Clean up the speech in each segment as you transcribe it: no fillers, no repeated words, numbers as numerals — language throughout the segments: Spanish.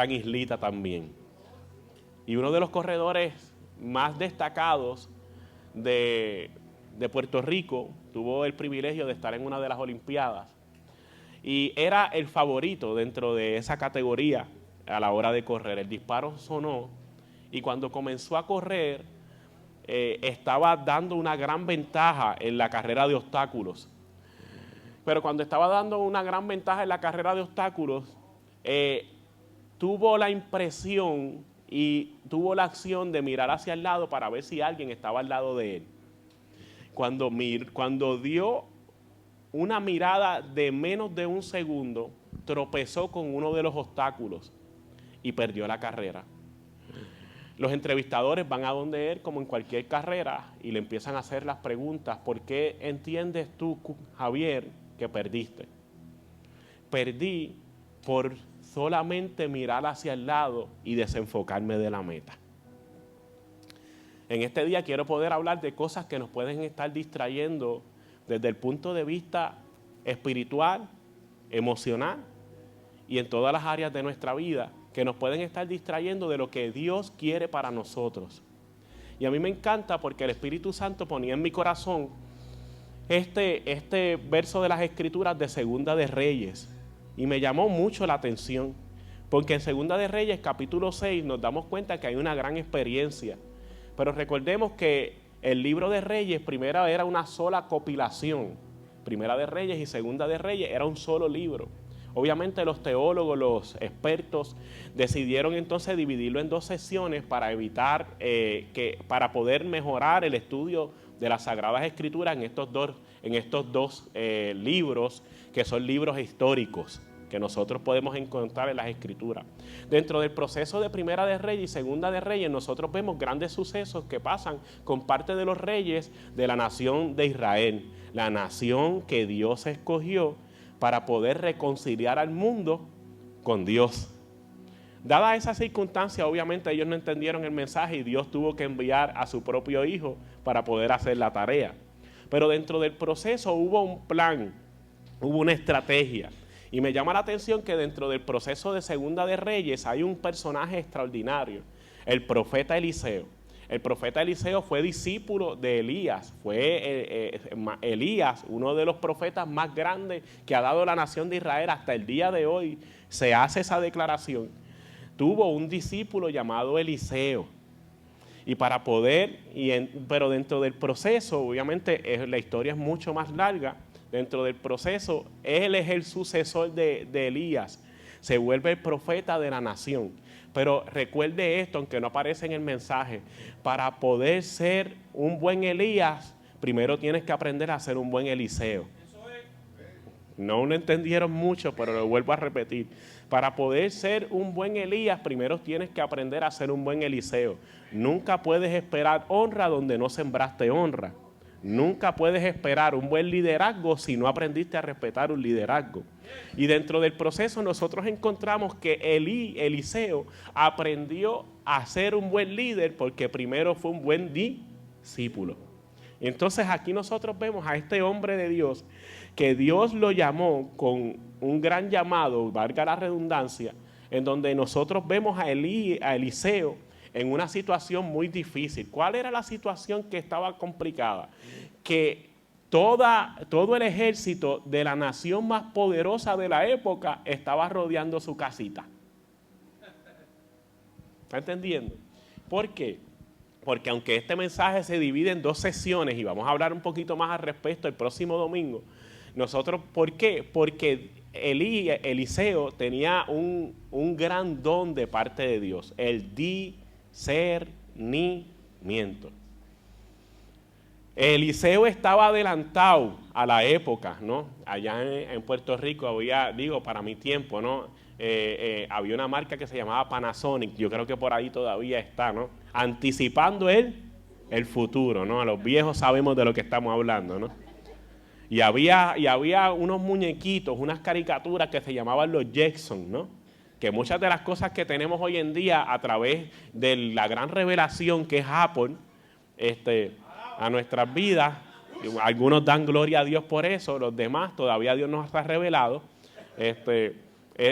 gran islita también. Y uno de los corredores más destacados de Puerto Rico tuvo el privilegio de estar en una de las Olimpiadas. Y era el favorito dentro de esa categoría a la hora de correr. El disparo sonó y cuando comenzó a correr estaba dando una gran ventaja en la carrera de obstáculos. Pero cuando estaba dando una gran ventaja en la carrera de obstáculos, tuvo la impresión y tuvo la acción de mirar hacia el lado para ver si alguien estaba al lado de él. Cuando dio una mirada de menos de un segundo, tropezó con uno de los obstáculos y perdió la carrera. Los entrevistadores van a donde él, como en cualquier carrera, y le empiezan a hacer las preguntas. ¿Por qué entiendes tú, Javier, que perdiste? Perdí por solamente mirar hacia el lado y desenfocarme de la meta. En este día quiero poder hablar de cosas que nos pueden estar distrayendo desde el punto de vista espiritual, emocional y en todas las áreas de nuestra vida, que nos pueden estar distrayendo de lo que Dios quiere para nosotros. Y a mí me encanta porque el Espíritu Santo ponía en mi corazón este verso de las Escrituras de Segunda de Reyes, y me llamó mucho la atención, porque en Segunda de Reyes capítulo 6 nos damos cuenta que hay una gran experiencia. Pero recordemos que el libro de Reyes, primero era una sola compilación. Primera de Reyes y Segunda de Reyes era un solo libro. Obviamente los teólogos, los expertos, decidieron entonces dividirlo en dos secciones para evitar, para poder mejorar el estudio de las Sagradas Escrituras en estos dos libros, que son libros históricos que nosotros podemos encontrar en las Escrituras. Dentro del proceso de Primera de Reyes y Segunda de Reyes, nosotros vemos grandes sucesos que pasan con parte de los reyes de la nación de Israel, la nación que Dios escogió para poder reconciliar al mundo con Dios. Dada esa circunstancia, obviamente ellos no entendieron el mensaje y Dios tuvo que enviar a su propio hijo para poder hacer la tarea. Pero dentro del proceso hubo un plan, hubo una estrategia. Y me llama la atención que dentro del proceso de Segunda de Reyes hay un personaje extraordinario, el profeta Eliseo. El profeta Eliseo fue discípulo de Elías, fue Elías, uno de los profetas más grandes que ha dado la nación de Israel. Hasta el día de hoy se hace esa declaración. Tuvo un discípulo llamado Eliseo. Y para poder, pero dentro del proceso, obviamente la historia es mucho más larga. Dentro del proceso, él es el sucesor de Elías, se vuelve el profeta de la nación. Pero recuerde esto, aunque no aparece en el mensaje, para poder ser un buen Elías, primero tienes que aprender a ser un buen Eliseo. No lo entendieron mucho, pero lo vuelvo a repetir. Para poder ser un buen Elías, primero tienes que aprender a ser un buen Eliseo. Nunca puedes esperar honra donde no sembraste honra. Nunca puedes esperar un buen liderazgo si no aprendiste a respetar un liderazgo. Y dentro del proceso nosotros encontramos que Eliseo aprendió a ser un buen líder porque primero fue un buen discípulo. Entonces aquí nosotros vemos a este hombre de Dios que Dios lo llamó con un gran llamado, valga la redundancia, en donde nosotros vemos a Eliseo en una situación muy difícil. ¿Cuál era la situación que estaba complicada? Que todo el ejército de la nación más poderosa de la época estaba rodeando su casita. ¿Está entendiendo? ¿Por qué? Porque aunque este mensaje se divide en dos sesiones y vamos a hablar un poquito más al respecto el próximo domingo, nosotros, ¿por qué? Porque Eliseo tenía un gran don de parte de Dios, el discernimiento. Eliseo estaba adelantado a la época, ¿no? Allá en Puerto Rico había, para mi tiempo, ¿no? Había una marca que se llamaba Panasonic, yo creo que por ahí todavía está, ¿no? Anticipando el futuro, ¿no? A los viejos sabemos de lo que estamos hablando, ¿no? Y había unos muñequitos, unas caricaturas que se llamaban los Jackson, ¿no? Que muchas de las cosas que tenemos hoy en día a través de la gran revelación que es Apple, a nuestras vidas, algunos dan gloria a Dios por eso, los demás todavía Dios nos ha revelado,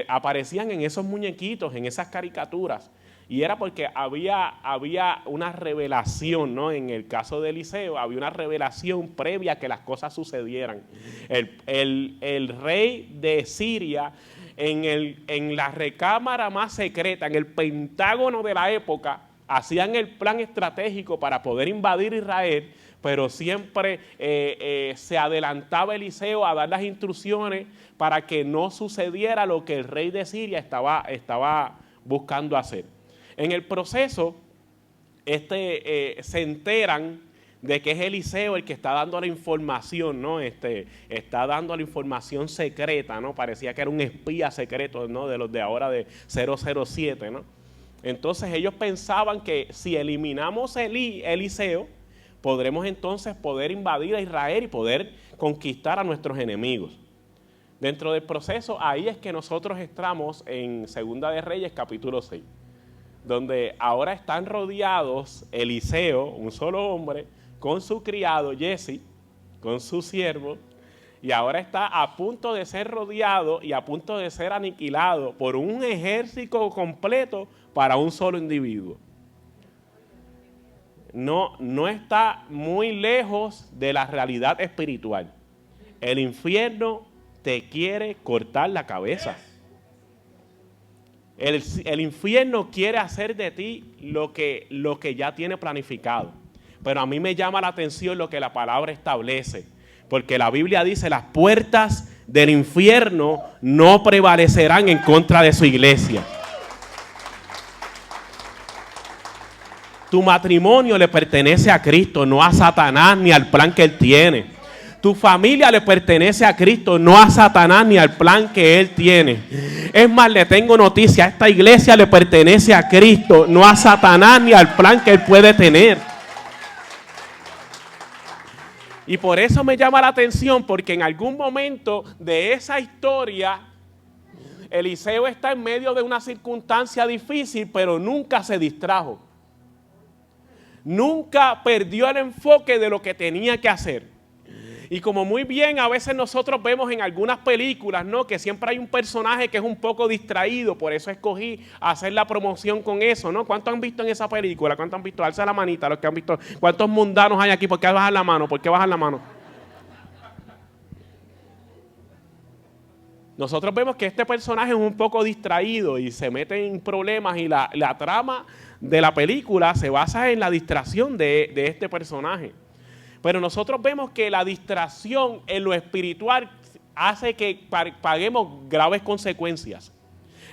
aparecían en esos muñequitos, en esas caricaturas. Y era porque había una revelación, ¿no? En el caso de Eliseo, había una revelación previa a que las cosas sucedieran. El rey de Siria, en la recámara más secreta, en el pentágono de la época, hacían el plan estratégico para poder invadir Israel, pero siempre se adelantaba Eliseo a dar las instrucciones para que no sucediera lo que el rey de Siria estaba buscando hacer. En el proceso, se enteran de que es Eliseo el que está dando la información, ¿no? Está dando la información secreta, ¿no? Parecía que era un espía secreto, ¿no? De los de ahora de 007, ¿no? Entonces ellos pensaban que si eliminamos Eliseo, podremos entonces poder invadir a Israel y poder conquistar a nuestros enemigos. Dentro del proceso, ahí es que nosotros estamos en Segunda de Reyes, capítulo 6. Donde ahora están rodeados Eliseo, un solo hombre, con su criado Jesse, con su siervo, y ahora está a punto de ser rodeado y a punto de ser aniquilado por un ejército completo para un solo individuo. No está muy lejos de la realidad espiritual. El infierno te quiere cortar la cabeza. El infierno quiere hacer de ti lo que ya tiene planificado. Pero a mí me llama la atención lo que la palabra establece. Porque la Biblia dice, las puertas del infierno no prevalecerán en contra de su iglesia. Tu matrimonio le pertenece a Cristo, no a Satanás ni al plan que él tiene. Tu familia le pertenece a Cristo, no a Satanás ni al plan que él tiene. Es más, le tengo noticia, esta iglesia le pertenece a Cristo, no a Satanás ni al plan que él puede tener. Y por eso me llama la atención, porque en algún momento de esa historia, Eliseo está en medio de una circunstancia difícil, pero nunca se distrajo. Nunca perdió el enfoque de lo que tenía que hacer. Y como muy bien a veces nosotros vemos en algunas películas, ¿no? Que siempre hay un personaje que es un poco distraído, por eso escogí hacer la promoción con eso, ¿no? ¿Cuántos han visto en esa película? ¿Cuántos han visto? Alza la manita los que han visto. ¿Cuántos mundanos hay aquí? ¿Por qué bajan la mano? ¿Por qué bajan la mano? Nosotros vemos que este personaje es un poco distraído y se mete en problemas y la trama de la película se basa en la distracción de este personaje. Pero nosotros vemos que la distracción en lo espiritual hace que paguemos graves consecuencias.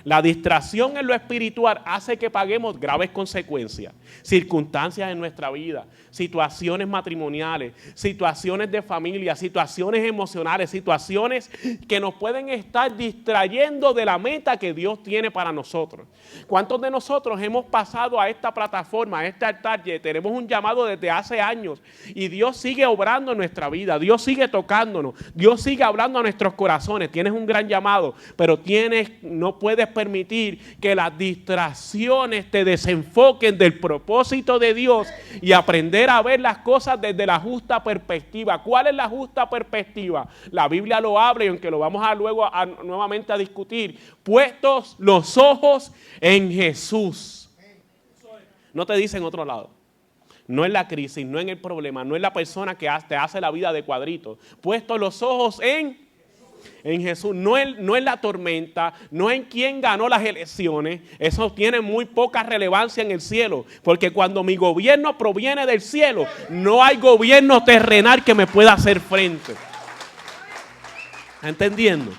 La distracción en lo espiritual hace que paguemos graves consecuencias. Circunstancias en nuestra vida, situaciones matrimoniales, situaciones de familia, situaciones emocionales, situaciones que nos pueden estar distrayendo de la meta que Dios tiene para nosotros. ¿Cuántos de nosotros hemos pasado a esta plataforma, a este altar? Tenemos un llamado desde hace años y Dios sigue obrando en nuestra vida, Dios sigue tocándonos, Dios sigue hablando a nuestros corazones. Tienes un gran llamado, pero no puedes permitir que las distracciones te desenfoquen del propósito de Dios y aprender a ver las cosas desde la justa perspectiva. ¿Cuál es la justa perspectiva? La Biblia lo habla y aunque lo vamos a luego nuevamente a discutir, puestos los ojos en Jesús. No te dice en otro lado. No en la crisis, no en el problema, no en la persona que te hace la vida de cuadritos. Puestos los ojos en Jesús, no en la tormenta, no en quién ganó las elecciones. Eso tiene muy poca relevancia en el cielo, porque cuando mi gobierno proviene del cielo, no hay gobierno terrenal que me pueda hacer frente. ¿Está entendiendo?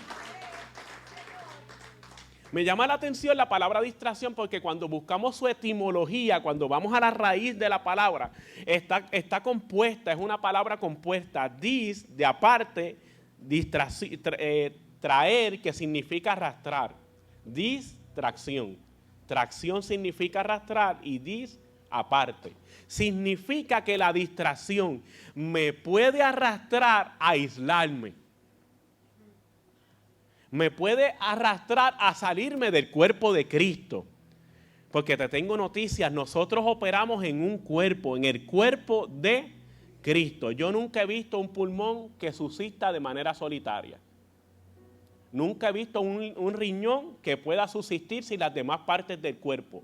Me llama la atención la palabra distracción porque cuando buscamos su etimología, cuando vamos a la raíz de la palabra, está compuesta, es una palabra compuesta. Dis, de aparte, traer, que significa arrastrar. Distracción. Tracción significa arrastrar y dis, aparte. Significa que la distracción me puede arrastrar a aislarme. Me puede arrastrar a salirme del cuerpo de Cristo. Porque te tengo noticias, nosotros operamos en un cuerpo, en el cuerpo de Cristo. Yo nunca he visto un pulmón que subsista de manera solitaria. Nunca he visto un riñón que pueda subsistir sin las demás partes del cuerpo.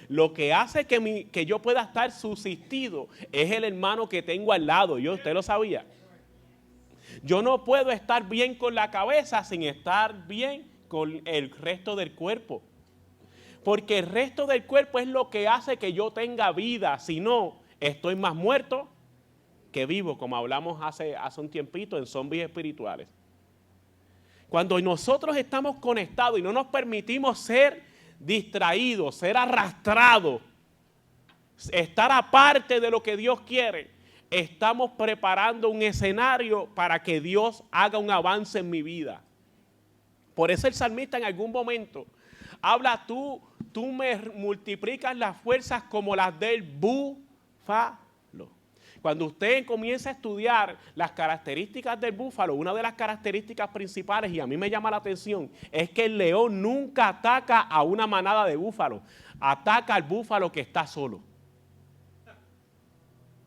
Lo que hace que yo pueda estar subsistido es el hermano que tengo al lado. ¿Usted lo sabía? Yo no puedo estar bien con la cabeza sin estar bien con el resto del cuerpo. Porque el resto del cuerpo es lo que hace que yo tenga vida. Si no, estoy más muerto que vivo, como hablamos hace un tiempito en zombies espirituales. Cuando nosotros estamos conectados y no nos permitimos ser distraídos, ser arrastrados, estar aparte de lo que Dios quiere, estamos preparando un escenario para que Dios haga un avance en mi vida. Por eso el salmista en algún momento habla, tú me multiplicas las fuerzas como las del búfalo. Cuando usted comienza a estudiar las características del búfalo, una de las características principales, y a mí me llama la atención, es que el león nunca ataca a una manada de búfalos, ataca al búfalo que está solo.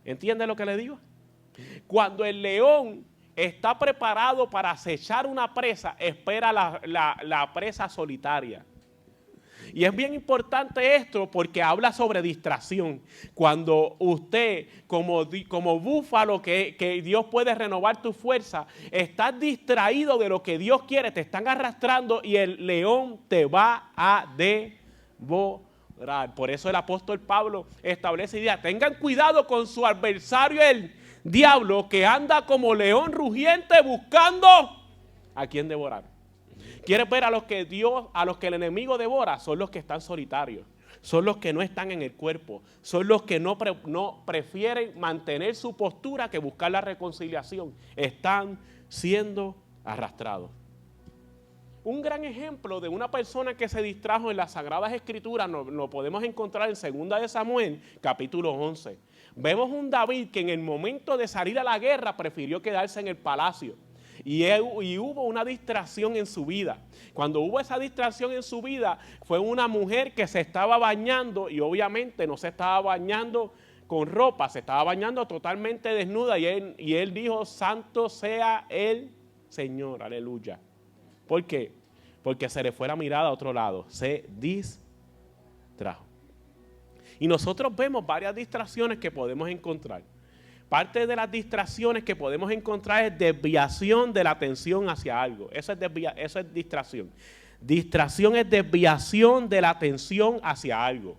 ¿Entiende lo que le digo? Cuando el león está preparado para acechar una presa, espera la presa solitaria. Y es bien importante esto porque habla sobre distracción. Cuando usted, como búfalo que Dios puede renovar tu fuerza, estás distraído de lo que Dios quiere, te están arrastrando y el león te va a devorar. Por eso el apóstol Pablo establece idea: tengan cuidado con su adversario el diablo, que anda como león rugiente buscando a quien devorar. ¿Quieres ver a los que el enemigo devora? Son los que están solitarios, son los que no están en el cuerpo, son los que no prefieren mantener su postura que buscar la reconciliación. Están siendo arrastrados. Un gran ejemplo de una persona que se distrajo en las Sagradas Escrituras lo podemos encontrar en 2 de Samuel, capítulo 11. Vemos un David que en el momento de salir a la guerra prefirió quedarse en el palacio. Y hubo una distracción en su vida. Cuando hubo esa distracción en su vida, fue una mujer que se estaba bañando y obviamente no se estaba bañando con ropa, se estaba bañando totalmente desnuda y él dijo: santo sea el Señor, aleluya. ¿Por qué? Porque se le fue la mirada a otro lado, se distrajo. Y nosotros vemos varias distracciones que podemos encontrar. Parte de las distracciones que podemos encontrar es desviación de la atención hacia algo. Eso es distracción. Distracción es desviación de la atención hacia algo.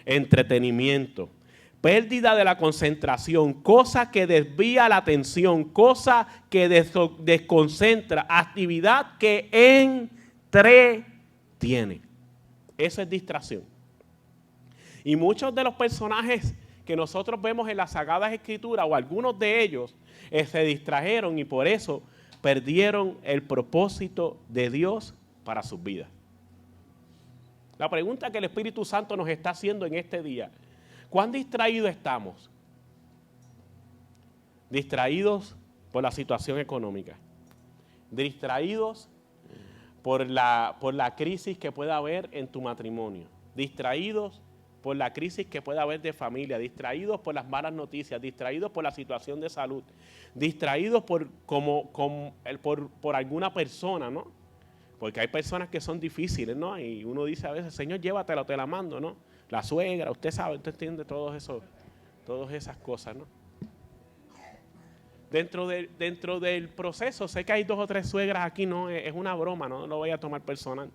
Entretenimiento. Pérdida de la concentración. Cosa que desvía la atención. Cosa que desconcentra. Actividad que entretiene. Eso es distracción. Y muchos de los personajes que nosotros vemos en las Sagradas Escrituras, o algunos de ellos, se distrajeron y por eso perdieron el propósito de Dios para sus vidas. La pregunta que el Espíritu Santo nos está haciendo en este día: ¿cuán distraídos estamos? Distraídos por la situación económica, distraídos por la crisis que pueda haber en tu matrimonio, distraídos por la crisis que pueda haber de familia, distraídos por las malas noticias, distraídos por la situación de salud, distraídos por alguna persona, ¿no? Porque hay personas que son difíciles, ¿no? Y uno dice a veces: Señor, llévatela, te la mando, ¿no? La suegra, usted sabe, usted entiende todas esas cosas, ¿no? Dentro del proceso, sé que hay 2 o 3 suegras aquí, no, es una broma, no lo voy a tomar personal.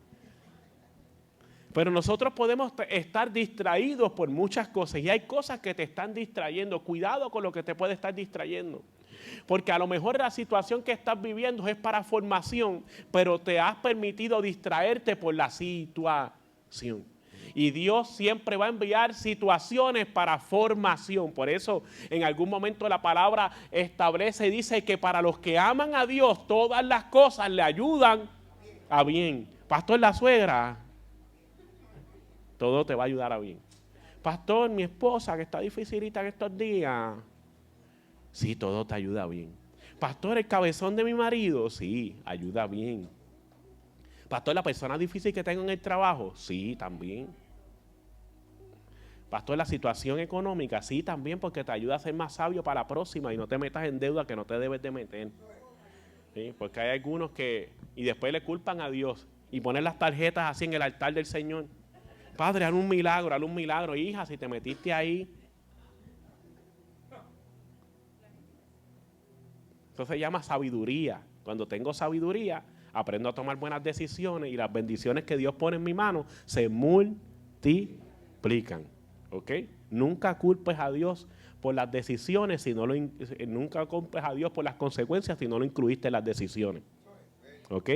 Pero nosotros podemos estar distraídos por muchas cosas y hay cosas que te están distrayendo. Cuidado con lo que te puede estar distrayendo. Porque a lo mejor la situación que estás viviendo es para formación, pero te has permitido distraerte por la situación. Y Dios siempre va a enviar situaciones para formación. Por eso en algún momento la palabra establece y dice que para los que aman a Dios todas las cosas le ayudan a bien. Pastor, la suegra, todo te va a ayudar a bien. Pastor, mi esposa que está dificilita en estos días. Sí, todo te ayuda bien. Pastor, el cabezón de mi marido. Sí, ayuda bien. Pastor, la persona difícil que tengo en el trabajo. Sí, también. Pastor, la situación económica. Sí, también, porque te ayuda a ser más sabio para la próxima y no te metas en deuda que no te debes de meter. ¿Sí? Porque hay algunos que, Y después le culpan a Dios y ponen las tarjetas así en el altar del Señor. Padre, haz un milagro, haz un milagro. Hija, si te metiste ahí. Eso se llama sabiduría. Cuando tengo sabiduría, aprendo a tomar buenas decisiones y las bendiciones que Dios pone en mi mano se multiplican. ¿Ok? Nunca culpes a Dios por las decisiones, nunca culpes a Dios por las consecuencias si no lo incluiste en las decisiones. ¿Ok?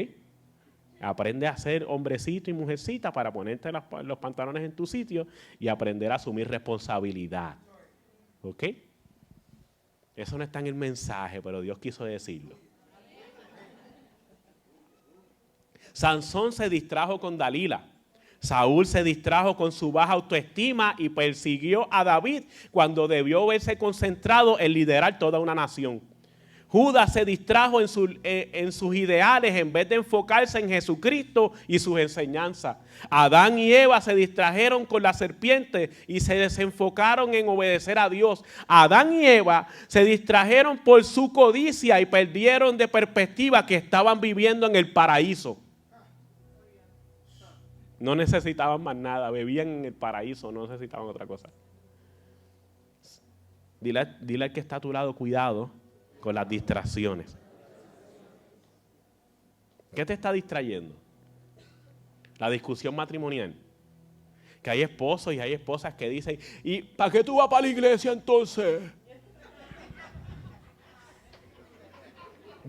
Aprende a ser hombrecito y mujercita para ponerte los pantalones en tu sitio y aprender a asumir responsabilidad. ¿Ok? Eso no está en el mensaje, pero Dios quiso decirlo. Sansón se distrajo con Dalila. Saúl se distrajo con su baja autoestima y persiguió a David cuando debió verse concentrado en liderar toda una nación. Judas se distrajo en sus ideales en vez de enfocarse en Jesucristo y sus enseñanzas. Adán y Eva se distrajeron con la serpiente y se desenfocaron en obedecer a Dios. Adán y Eva se distrajeron por su codicia y perdieron de perspectiva que estaban viviendo en el paraíso. No necesitaban más nada, bebían en el paraíso, no necesitaban otra cosa. Dile al que está a tu lado, cuidado con las distracciones. ¿Qué te está distrayendo? La discusión matrimonial. Que hay esposos y hay esposas que dicen, ¿y para qué tú vas para la iglesia entonces?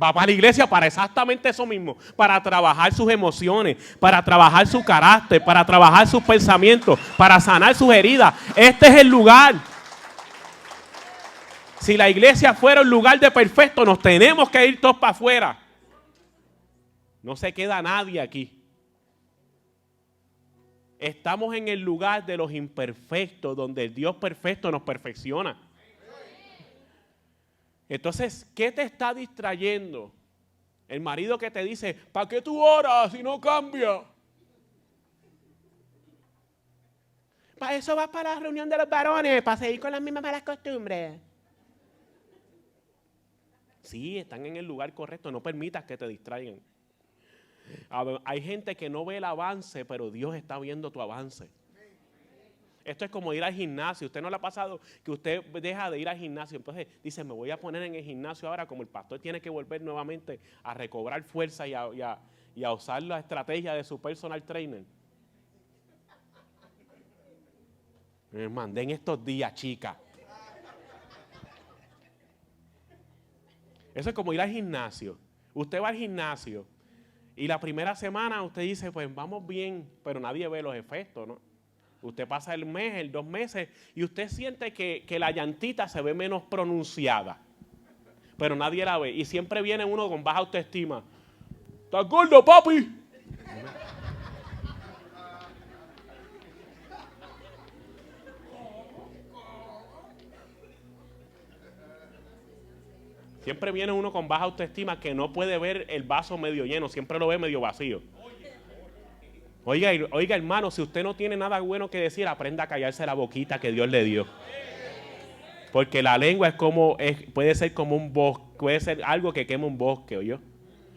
Va para la iglesia para exactamente eso mismo, para trabajar sus emociones, para trabajar su carácter, para trabajar sus pensamientos, para sanar sus heridas. Este es el lugar. Si la iglesia fuera un lugar de perfecto, nos tenemos que ir todos para afuera. No se queda nadie aquí. Estamos en el lugar de los imperfectos, donde el Dios perfecto nos perfecciona. Entonces, ¿qué te está distrayendo? El marido que te dice, ¿para qué tú oras si no cambia? Para eso vas para la reunión de los varones, para seguir con las mismas malas costumbres. Sí, están en el lugar correcto, no permitas que te distraigan. Hay gente que no ve el avance, pero Dios está viendo tu avance. Esto es como ir al gimnasio. ¿Usted no le ha pasado que usted deja de ir al gimnasio? Entonces dice, me voy a poner en el gimnasio ahora, como el pastor tiene que volver nuevamente a recobrar fuerza y a usar la estrategia de su personal trainer. Me mandé en estos días, chica. Eso es como ir al gimnasio. Usted va al gimnasio y la primera semana usted dice, pues vamos bien, pero nadie ve los efectos, ¿no? Usted pasa el mes, 2 meses, y usted siente que la llantita se ve menos pronunciada. Pero nadie la ve. Y siempre viene uno con baja autoestima. ¿Estás gordo, papi? Siempre viene uno con baja autoestima que no puede ver el vaso medio lleno, siempre lo ve medio vacío. Oiga, hermano, si usted no tiene nada bueno que decir, aprenda a callarse la boquita que Dios le dio. Porque la lengua puede ser como un bosque, puede ser algo que quema un bosque, ¿oyó?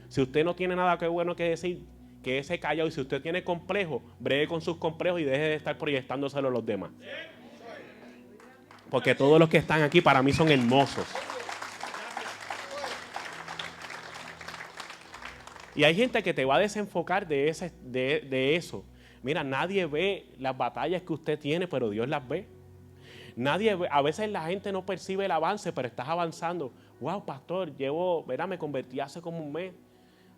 Si usted no tiene nada bueno que decir, quédese callado. Y si usted tiene complejo, bregue con sus complejos y deje de estar proyectándoselo a los demás. Porque todos los que están aquí para mí son hermosos. Y hay gente que te va a desenfocar de eso. Mira, nadie ve las batallas que usted tiene, pero Dios las ve. A veces la gente no percibe el avance, pero estás avanzando. Wow, pastor, me convertí hace como un mes.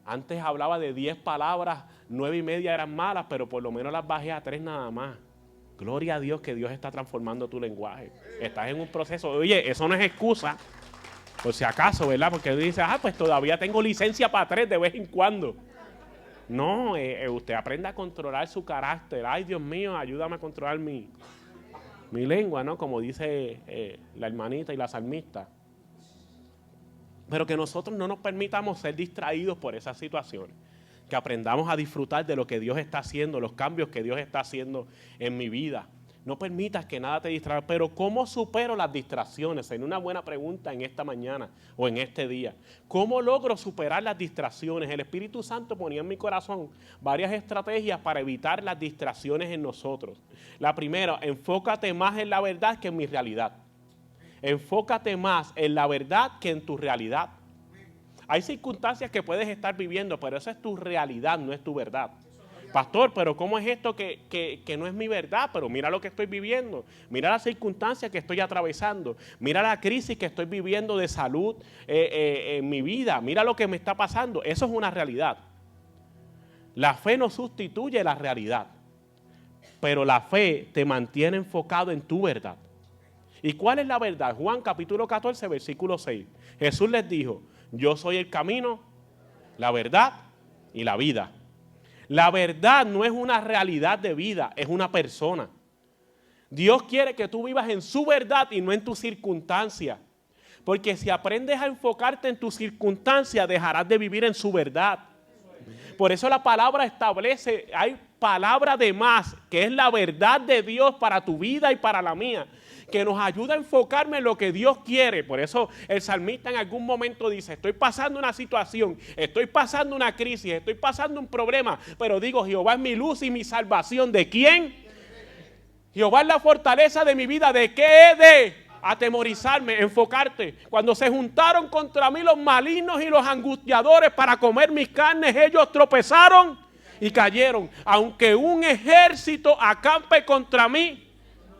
Antes hablaba de 10 palabras, 9:30 eran malas, pero por lo menos las bajé a 3 nada más. Gloria a Dios que Dios está transformando tu lenguaje. Estás en un proceso. Oye, eso no es excusa. Por si acaso, ¿verdad? Porque dice, pues todavía tengo licencia para 3 de vez en cuando. No, usted aprenda a controlar su carácter. Ay, Dios mío, ayúdame a controlar mi lengua, ¿no? Como dice la hermanita y la salmista. Pero que nosotros no nos permitamos ser distraídos por esas situaciones. Que aprendamos a disfrutar de lo que Dios está haciendo, los cambios que Dios está haciendo en mi vida. No permitas que nada te distraiga. Pero ¿cómo supero las distracciones? Es una buena pregunta en esta mañana o en este día. ¿Cómo logro superar las distracciones? El Espíritu Santo ponía en mi corazón varias estrategias para evitar las distracciones en nosotros. La primera, enfócate más en la verdad que en mi realidad. Enfócate más en la verdad que en tu realidad. Hay circunstancias que puedes estar viviendo, pero esa es tu realidad, no es tu verdad. Pastor, pero ¿cómo es esto que no es mi verdad? Pero mira lo que estoy viviendo, mira las circunstancias que estoy atravesando, mira la crisis que estoy viviendo de salud en mi vida, mira lo que me está pasando. Eso es una realidad. La fe no sustituye la realidad, pero la fe te mantiene enfocado en tu verdad. ¿Y cuál es la verdad? Juan capítulo 14, versículo 6. Jesús les dijo, yo soy el camino, la verdad y la vida. La verdad no es una realidad de vida, es una persona. Dios quiere que tú vivas en su verdad y no en tus circunstancias. Porque si aprendes a enfocarte en tus circunstancias, dejarás de vivir en su verdad. Por eso la palabra establece, hay palabra de más, que es la verdad de Dios para tu vida y para la mía, que nos ayuda a enfocarme en lo que Dios quiere. Por eso el salmista en algún momento dice, estoy pasando una situación, estoy pasando una crisis, estoy pasando un problema, pero digo, Jehová es mi luz y mi salvación. ¿De quién? Jehová es la fortaleza de mi vida. ¿De qué he de atemorizarme? Enfocarte. Cuando se juntaron contra mí los malignos y los angustiadores para comer mis carnes, ellos tropezaron y cayeron. Aunque un ejército acampe contra mí,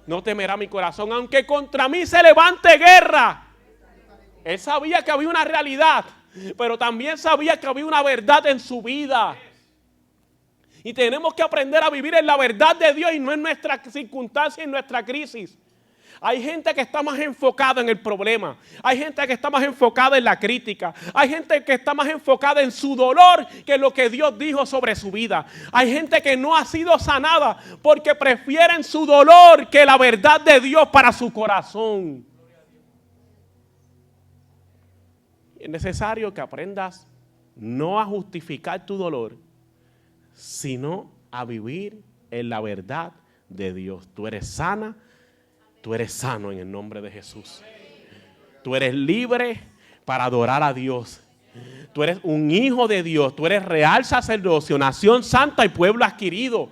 no temerá mi corazón. Aunque contra mí se levante guerra. Él sabía que había una realidad, pero también sabía que había una verdad en su vida. Y tenemos que aprender a vivir en la verdad de Dios y no en nuestra circunstancia y en nuestra crisis. Hay gente que está más enfocada en el problema. Hay gente que está más enfocada en la crítica. Hay gente que está más enfocada en su dolor que en lo que Dios dijo sobre su vida. Hay gente que no ha sido sanada porque prefieren su dolor que la verdad de Dios para su corazón. Es necesario que aprendas no a justificar tu dolor, sino a vivir en la verdad de Dios. Tú eres sana. Tú eres sano en el nombre de Jesús. Tú eres libre para adorar a Dios. Tú eres un hijo de Dios. Tú eres real sacerdocio, nación santa y pueblo adquirido.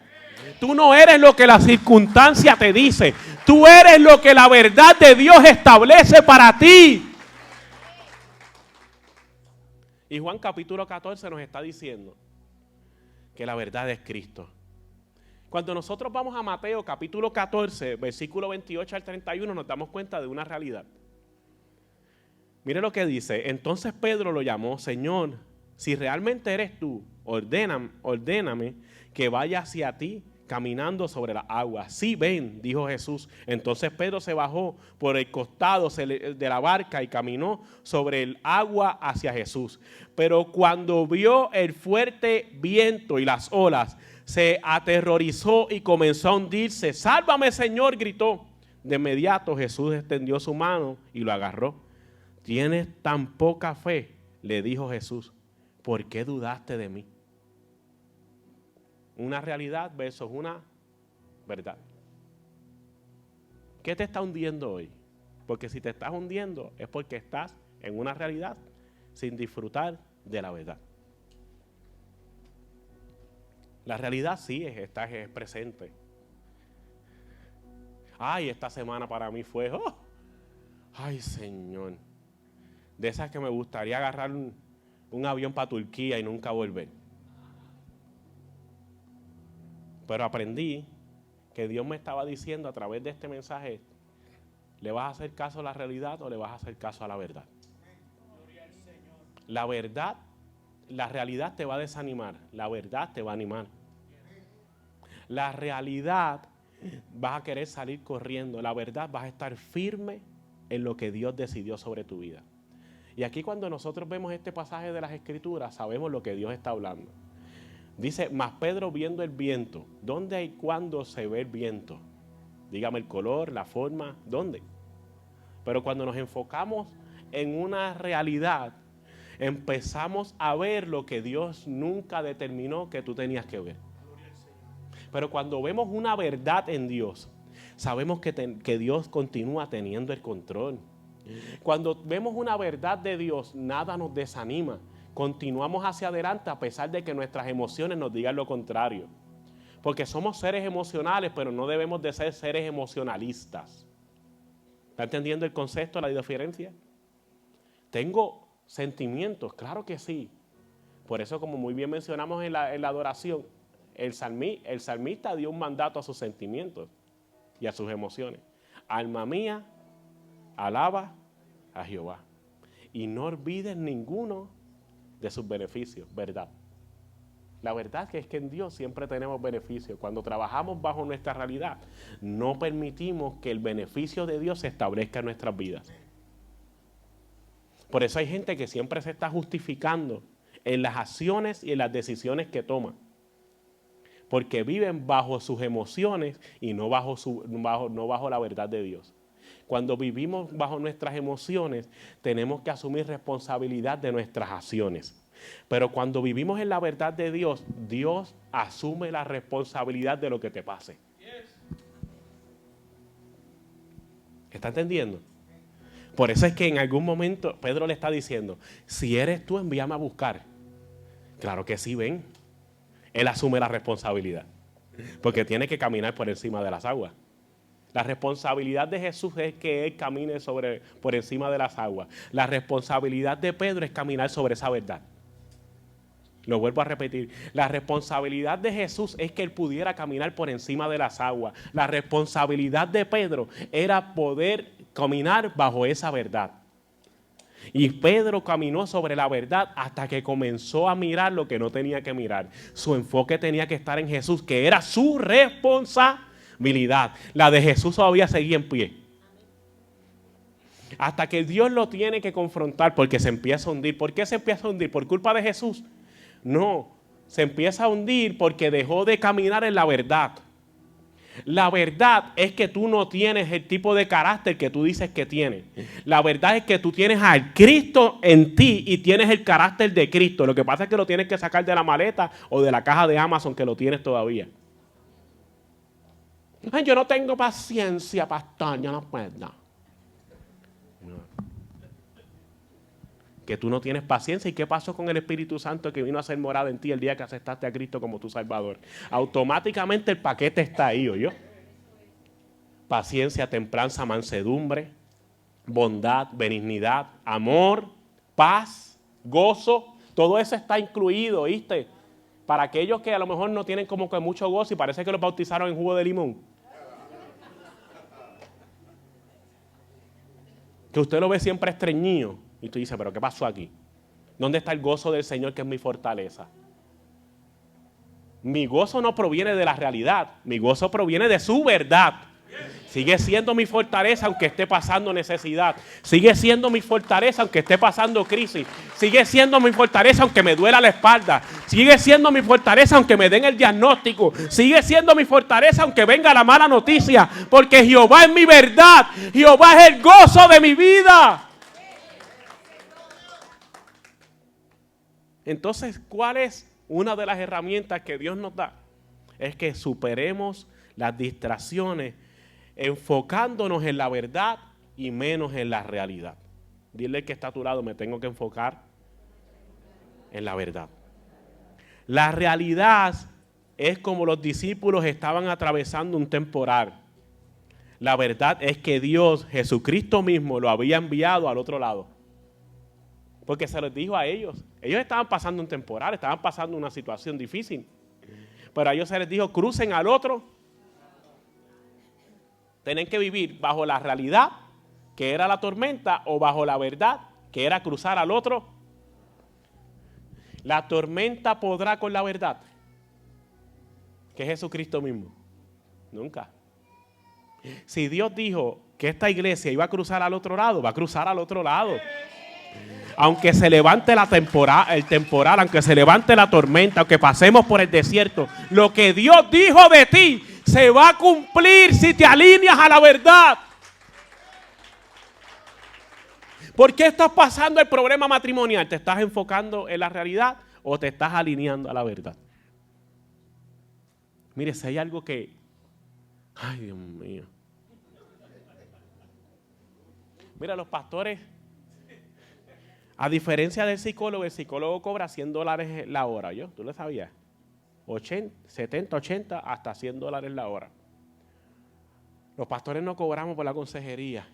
Tú no eres lo que la circunstancia te dice. Tú eres lo que la verdad de Dios establece para ti. Y Juan capítulo 14 nos está diciendo que la verdad es Cristo. Cuando nosotros vamos a Mateo capítulo 14, versículo 28 al 31, nos damos cuenta de una realidad. Mire lo que dice. Entonces Pedro lo llamó, Señor, si realmente eres tú, ordéname que vaya hacia ti caminando sobre la agua. Sí, ven, dijo Jesús. Entonces Pedro se bajó por el costado de la barca y caminó sobre el agua hacia Jesús. Pero cuando vio el fuerte viento y las olas, se aterrorizó y comenzó a hundirse. Sálvame, Señor, gritó. De inmediato Jesús extendió su mano y lo agarró. ¿Tienes tan poca fe?, le dijo Jesús. ¿Por qué dudaste de mí? Una realidad versus una verdad. ¿Qué te está hundiendo hoy? Porque si te estás hundiendo es porque estás en una realidad sin disfrutar de la verdad. La realidad sí es presente. Ay, esta semana para mí fue, ay, Señor, de esas que me gustaría agarrar un avión para Turquía y nunca volver. Pero aprendí que Dios me estaba diciendo a través de este mensaje, ¿le vas a hacer caso a la realidad o le vas a hacer caso a la verdad? La verdad, la realidad te va a desanimar, la verdad te va a animar. La realidad vas a querer salir corriendo, la verdad vas a estar firme en lo que Dios decidió sobre tu vida. Y aquí cuando nosotros vemos este pasaje de las Escrituras, sabemos lo que Dios está hablando. Dice, mas Pedro viendo el viento. ¿Dónde y cuándo se ve el viento? Dígame el color, la forma, ¿dónde? Pero cuando nos enfocamos en una realidad, empezamos a ver lo que Dios nunca determinó que tú tenías que ver. Pero cuando vemos una verdad en Dios, sabemos que Dios continúa teniendo el control. Cuando vemos una verdad de Dios, nada nos desanima. Continuamos hacia adelante a pesar de que nuestras emociones nos digan lo contrario. Porque somos seres emocionales, pero no debemos de ser seres emocionalistas. ¿Está entendiendo el concepto, la diferencia? ¿Tengo sentimientos? Claro que sí. Por eso, como muy bien mencionamos en la adoración, el salmista dio un mandato a sus sentimientos y a sus emociones. Alma mía, alaba a Jehová. Y no olvides ninguno de sus beneficios, ¿verdad? La verdad es que en Dios siempre tenemos beneficios. Cuando trabajamos bajo nuestra realidad, no permitimos que el beneficio de Dios se establezca en nuestras vidas. Por eso hay gente que siempre se está justificando en las acciones y en las decisiones que toma. Porque viven bajo sus emociones y no bajo la verdad de Dios. Cuando vivimos bajo nuestras emociones, tenemos que asumir responsabilidad de nuestras acciones. Pero cuando vivimos en la verdad de Dios, Dios asume la responsabilidad de lo que te pase. ¿Está entendiendo? Por eso es que en algún momento Pedro le está diciendo, si eres tú, envíame a buscar. Claro que sí, ven. Él asume la responsabilidad, porque tiene que caminar por encima de las aguas. La responsabilidad de Jesús es que Él camine por encima de las aguas. La responsabilidad de Pedro es caminar sobre esa verdad. Lo vuelvo a repetir. La responsabilidad de Jesús es que Él pudiera caminar por encima de las aguas. La responsabilidad de Pedro era poder caminar bajo esa verdad. Y Pedro caminó sobre la verdad hasta que comenzó a mirar lo que no tenía que mirar. Su enfoque tenía que estar en Jesús, que era su responsabilidad. La de Jesús todavía seguía en pie. Hasta que Dios lo tiene que confrontar porque se empieza a hundir. ¿Por qué se empieza a hundir? ¿Por culpa de Jesús? No, se empieza a hundir porque dejó de caminar en la verdad. La verdad es que tú no tienes el tipo de carácter que tú dices que tienes. La verdad es que tú tienes al Cristo en ti y tienes el carácter de Cristo. Lo que pasa es que lo tienes que sacar de la maleta o de la caja de Amazon que lo tienes todavía. Ay, yo no tengo paciencia, pastor, yo no puedo. Que tú no tienes paciencia. ¿Y qué pasó con el Espíritu Santo que vino a ser morada en ti el día que aceptaste a Cristo como tu Salvador? Automáticamente el paquete está ahí, ¿oyó? Paciencia, templanza, mansedumbre, bondad, benignidad, amor, paz, gozo. Todo eso está incluido, ¿oíste? Para aquellos que a lo mejor no tienen como que mucho gozo y parece que los bautizaron en jugo de limón. Que usted lo ve siempre estreñido. Y tú dices, ¿pero qué pasó aquí? ¿Dónde está el gozo del Señor que es mi fortaleza? Mi gozo no proviene de la realidad. Mi gozo proviene de su verdad. Sigue siendo mi fortaleza aunque esté pasando necesidad. Sigue siendo mi fortaleza aunque esté pasando crisis. Sigue siendo mi fortaleza aunque me duela la espalda. Sigue siendo mi fortaleza aunque me den el diagnóstico. Sigue siendo mi fortaleza aunque venga la mala noticia. Porque Jehová es mi verdad. Jehová es el gozo de mi vida. Entonces, ¿cuál es una de las herramientas que Dios nos da? Es que superemos las distracciones enfocándonos en la verdad y menos en la realidad. Dile que está a tu lado, me tengo que enfocar en la verdad. La realidad es como los discípulos estaban atravesando un temporal. La verdad es que Dios, Jesucristo mismo, lo había enviado al otro lado. Porque se les dijo a ellos. Ellos estaban pasando un temporal, estaban pasando una situación difícil. Pero a ellos se les dijo, crucen al otro. Tienen que vivir bajo la realidad, que era la tormenta, o bajo la verdad, que era cruzar al otro. La tormenta podrá con la verdad, que es Jesucristo mismo. Nunca. Si Dios dijo que esta iglesia iba a cruzar al otro lado, va a cruzar al otro lado. Aunque se levante el temporal, aunque se levante la tormenta, aunque pasemos por el desierto, lo que Dios dijo de ti se va a cumplir si te alineas a la verdad. ¿Por qué estás pasando el problema matrimonial? ¿Te estás enfocando en la realidad o te estás alineando a la verdad? Mire, si hay algo que... Ay, Dios mío. Mira, los pastores, a diferencia del psicólogo, el psicólogo cobra $100 la hora, ¿yo? ¿Tú lo sabías? 70, 80, hasta $100 la hora. Los pastores no cobramos por la consejería.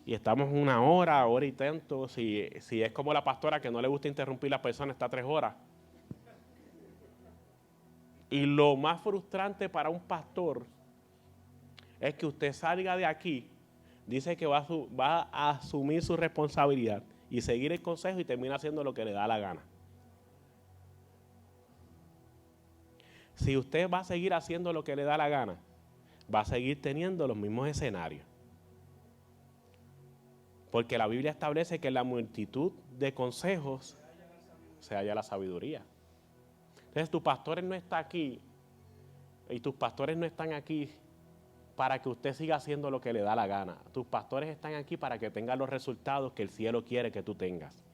Y estamos 1 hora, hora y tanto. Si es como la pastora que no le gusta interrumpir a la persona, está 3 horas. Y lo más frustrante para un pastor es que usted salga de aquí, dice que va a asumir su responsabilidad y seguir el consejo y termina haciendo lo que le da la gana. Si usted va a seguir haciendo lo que le da la gana, va a seguir teniendo los mismos escenarios. Porque la Biblia establece que en la multitud de consejos se halla la sabiduría. Entonces tus pastores no están aquí y tus pastores no están aquí para que usted siga haciendo lo que le da la gana. Tus pastores están aquí para que tengan los resultados que el cielo quiere que tú tengas.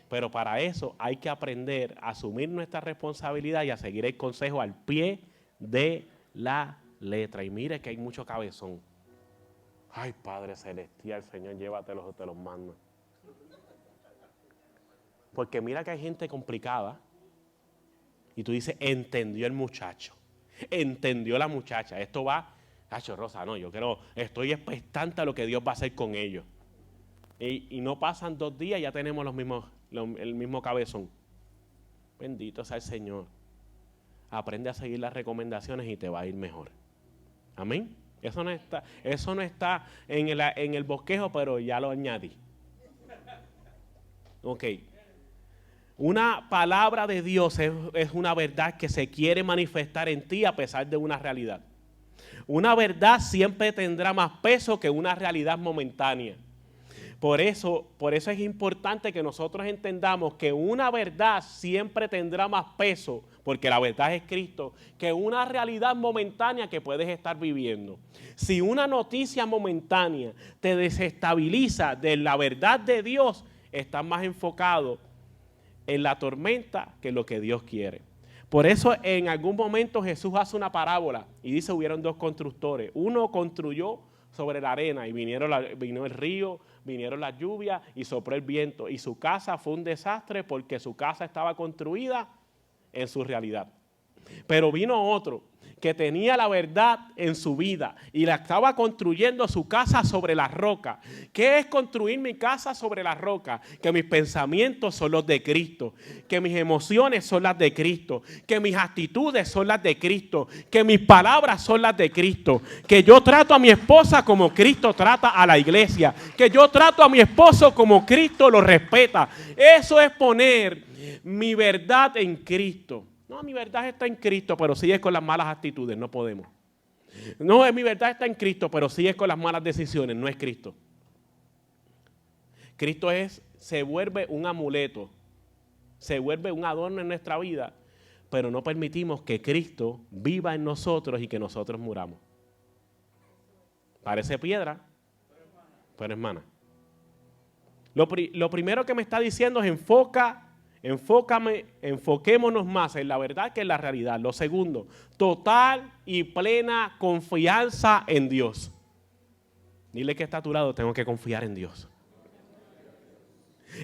Pero para eso hay que aprender a asumir nuestra responsabilidad y a seguir el consejo al pie de la letra. Y mire que hay mucho cabezón. Ay, Padre Celestial, Señor, llévatelos o te los mando. Porque mira que hay gente complicada. Y tú dices, entendió el muchacho. Entendió la muchacha. Esto va, Cacho Rosa, no, estoy expectante a lo que Dios va a hacer con ellos. Y no pasan 2 días, ya tenemos el mismo cabezón. Bendito sea el Señor. Aprende a seguir las recomendaciones y te va a ir mejor. Amén. Eso no está en el bosquejo, pero ya lo añadí. Ok. Una palabra de Dios es una verdad que se quiere manifestar en ti a pesar de una realidad. Una verdad siempre tendrá más peso que una realidad momentánea. Por eso es importante que nosotros entendamos que una verdad siempre tendrá más peso, porque la verdad es Cristo, que una realidad momentánea que puedes estar viviendo. Si una noticia momentánea te desestabiliza de la verdad de Dios, estás más enfocado en la tormenta que lo que Dios quiere. Por eso en algún momento Jesús hace una parábola y dice, hubieron 2 constructores. Uno construyó sobre la arena y vino el río, vinieron las lluvias y sopló el viento. Y su casa fue un desastre porque su casa estaba construida en su realidad. Pero vino otro que tenía la verdad en su vida y la estaba construyendo su casa sobre la roca. ¿Qué es construir mi casa sobre la roca? Que mis pensamientos son los de Cristo, que mis emociones son las de Cristo, que mis actitudes son las de Cristo, que mis palabras son las de Cristo, que yo trato a mi esposa como Cristo trata a la iglesia, que yo trato a mi esposo como Cristo lo respeta. Eso es poner mi verdad en Cristo. No, mi verdad está en Cristo, pero sigues con las malas actitudes, no podemos. No, mi verdad está en Cristo, pero sigues con las malas decisiones, no es Cristo. Cristo se vuelve un amuleto, se vuelve un adorno en nuestra vida, pero no permitimos que Cristo viva en nosotros y que nosotros muramos. Parece piedra, pero es mana. Lo primero que me está diciendo es enfoquémonos más en la verdad que en la realidad. Lo segundo, total y plena confianza en Dios. Dile que está a tu lado, tengo que confiar en Dios.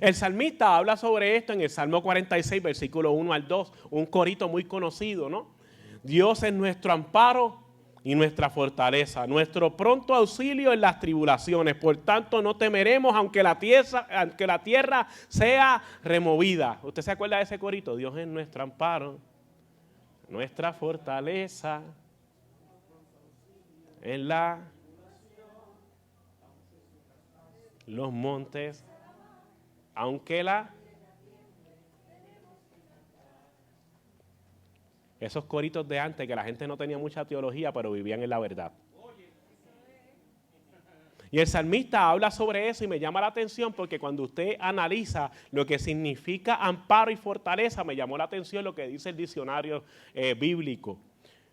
El salmista habla sobre esto en el Salmo 46, versículo 1 al 2, un corito muy conocido, ¿no? Dios es nuestro amparo y nuestra fortaleza, nuestro pronto auxilio en las tribulaciones. Por tanto, no temeremos aunque la tierra sea removida. ¿Usted se acuerda de ese corito? Dios es nuestro amparo, nuestra fortaleza en los montes, aunque esos coritos de antes que la gente no tenía mucha teología, pero vivían en la verdad. Y el salmista habla sobre eso y me llama la atención porque cuando usted analiza lo que significa amparo y fortaleza, me llamó la atención lo que dice el diccionario bíblico.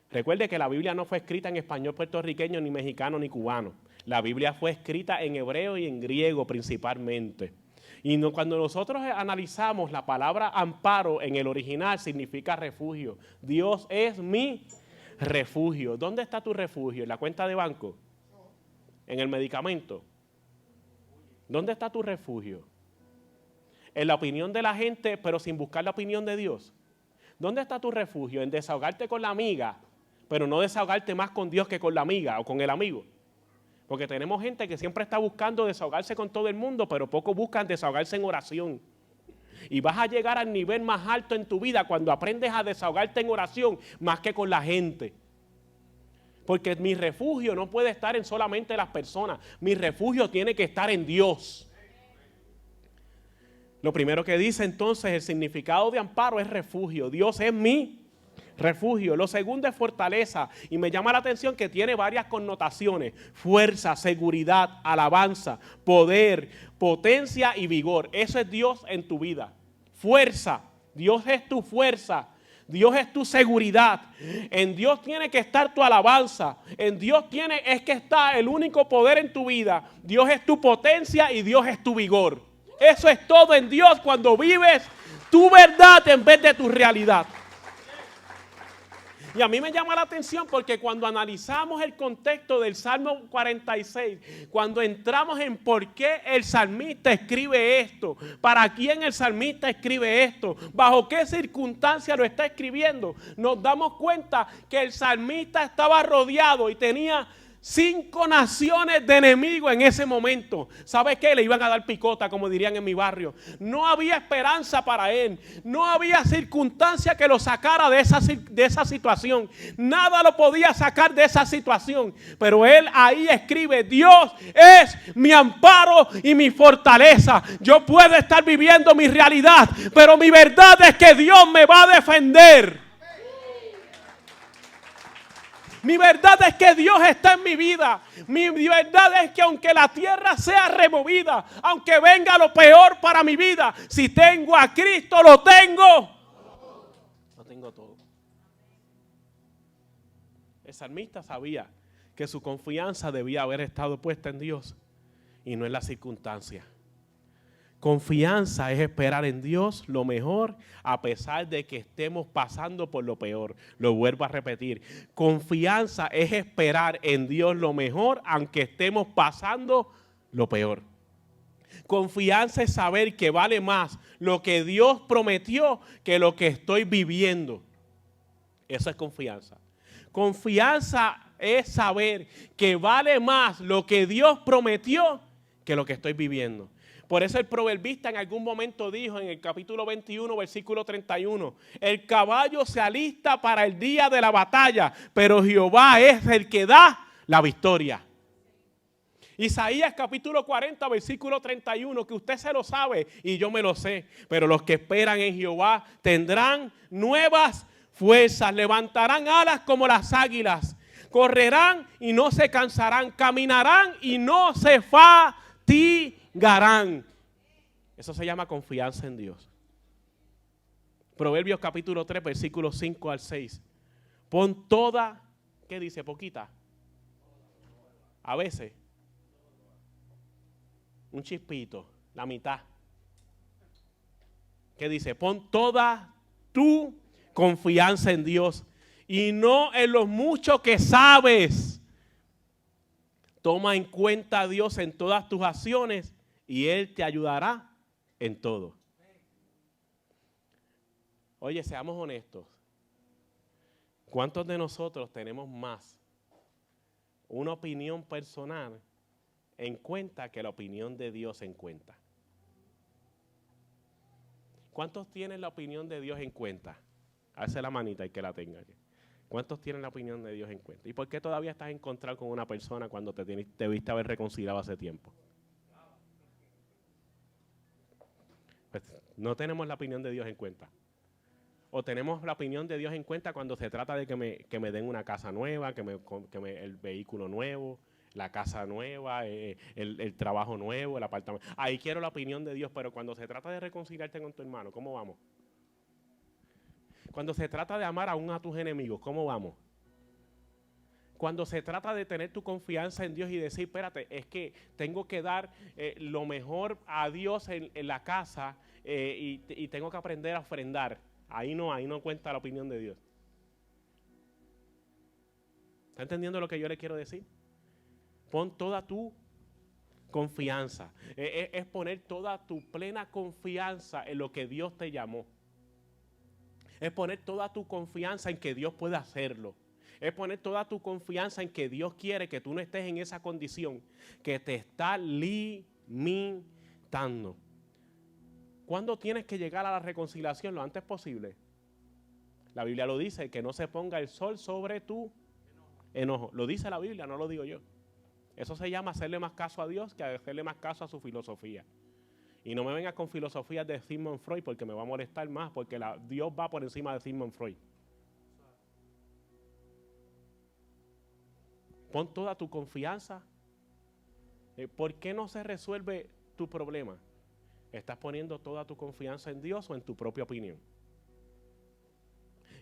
Recuerde que la Biblia no fue escrita en español puertorriqueño, ni mexicano, ni cubano. La Biblia fue escrita en hebreo y en griego principalmente. Y cuando nosotros analizamos la palabra amparo en el original significa refugio. Dios es mi refugio. ¿Dónde está tu refugio? ¿En la cuenta de banco? en el medicamento? ¿Dónde está tu refugio? ¿En la opinión de la gente, pero sin buscar la opinión de Dios? ¿Dónde está tu refugio? ¿En desahogarte con la amiga, pero no desahogarte más con Dios que con la amiga o con el amigo? Porque tenemos gente que siempre está buscando desahogarse con todo el mundo, pero poco buscan desahogarse en oración. Y vas a llegar al nivel más alto en tu vida cuando aprendes a desahogarte en oración más que con la gente. Porque mi refugio no puede estar en solamente las personas. Mi refugio tiene que estar en Dios. Lo primero que dice entonces, el significado de amparo es refugio. Dios es mi refugio. Lo segundo es fortaleza. Y me llama la atención que tiene varias connotaciones. Fuerza, seguridad, alabanza, poder, potencia y vigor. Eso es Dios en tu vida. Fuerza. Dios es tu fuerza. Dios es tu seguridad. En Dios tiene que estar tu alabanza. En Dios es que está el único poder en tu vida. Dios es tu potencia y Dios es tu vigor. Eso es todo en Dios cuando vives tu verdad en vez de tu realidad. Y a mí me llama la atención porque cuando analizamos el contexto del Salmo 46, cuando entramos en por qué el salmista escribe esto, para quién el salmista escribe esto, bajo qué circunstancia lo está escribiendo, nos damos cuenta que el salmista estaba rodeado y tenía 5 naciones de enemigos en ese momento. ¿Sabe qué? Le iban a dar picota, como dirían en mi barrio. No había esperanza para él. No había circunstancia que lo sacara de esa situación. Nada lo podía sacar de esa situación. Pero él ahí escribe: Dios es mi amparo y mi fortaleza. Yo puedo estar viviendo mi realidad, pero mi verdad es que Dios me va a defender. Mi verdad es que Dios está en mi vida. Mi verdad es que aunque la tierra sea removida, aunque venga lo peor para mi vida, si tengo a Cristo, lo tengo. Lo tengo todo. El salmista sabía que su confianza debía haber estado puesta en Dios y no en las circunstancias. Confianza es esperar en Dios lo mejor a pesar de que estemos pasando por lo peor. Lo vuelvo a repetir. Confianza es esperar en Dios lo mejor aunque estemos pasando lo peor. Confianza es saber que vale más lo que Dios prometió que lo que estoy viviendo. Eso es confianza. Confianza es saber que vale más lo que Dios prometió que lo que estoy viviendo. Por eso el proverbista en algún momento dijo en el capítulo 21, versículo 31, el caballo se alista para el día de la batalla, pero Jehová es el que da la victoria. Isaías capítulo 40, versículo 31, que usted se lo sabe y yo me lo sé, pero los que esperan en Jehová tendrán nuevas fuerzas, levantarán alas como las águilas, correrán y no se cansarán, caminarán y no se fatigarán. Eso se llama confianza en Dios. Proverbios capítulo 3, versículos 5 al 6. Pon toda, ¿qué dice? Poquita. A veces. Un chispito, la mitad. ¿Qué dice? Pon toda tu confianza en Dios y no en los muchos que sabes. Toma en cuenta a Dios en todas tus acciones y Él te ayudará en todo. Oye, seamos honestos. ¿Cuántos de nosotros tenemos más una opinión personal en cuenta que la opinión de Dios en cuenta? ¿Cuántos tienen la opinión de Dios en cuenta? Alce la manita y que la tenga. ¿Cuántos tienen la opinión de Dios en cuenta? ¿Y por qué todavía estás encontrado con una persona cuando te debiste haber reconciliado hace tiempo? Pues no tenemos la opinión de Dios en cuenta. O tenemos la opinión de Dios en cuenta cuando se trata de que me den una casa nueva, el vehículo nuevo, la casa nueva, el trabajo nuevo, el apartamento. Ahí quiero la opinión de Dios, pero cuando se trata de reconciliarte con tu hermano, ¿cómo vamos? Cuando se trata de amar aún a tus enemigos, ¿cómo vamos? Cuando se trata de tener tu confianza en Dios y decir, espérate, es que tengo que dar lo mejor a Dios en la casa y tengo que aprender a ofrendar. Ahí no cuenta la opinión de Dios. ¿Está entendiendo lo que yo le quiero decir? Pon toda tu confianza. Es poner toda tu plena confianza en lo que Dios te llamó. Es poner toda tu confianza en que Dios puede hacerlo. Es poner toda tu confianza en que Dios quiere que tú no estés en esa condición que te está limitando. ¿Cuándo tienes que llegar a la reconciliación? Lo antes posible. La Biblia lo dice, que no se ponga el sol sobre tu enojo. Lo dice la Biblia, no lo digo yo. Eso se llama hacerle más caso a Dios que hacerle más caso a su filosofía. Y no me vengas con filosofías de Sigmund Freud porque me va a molestar más, porque Dios va por encima de Sigmund Freud. Pon toda tu confianza. ¿Por qué no se resuelve tu problema? ¿Estás poniendo toda tu confianza en Dios o en tu propia opinión?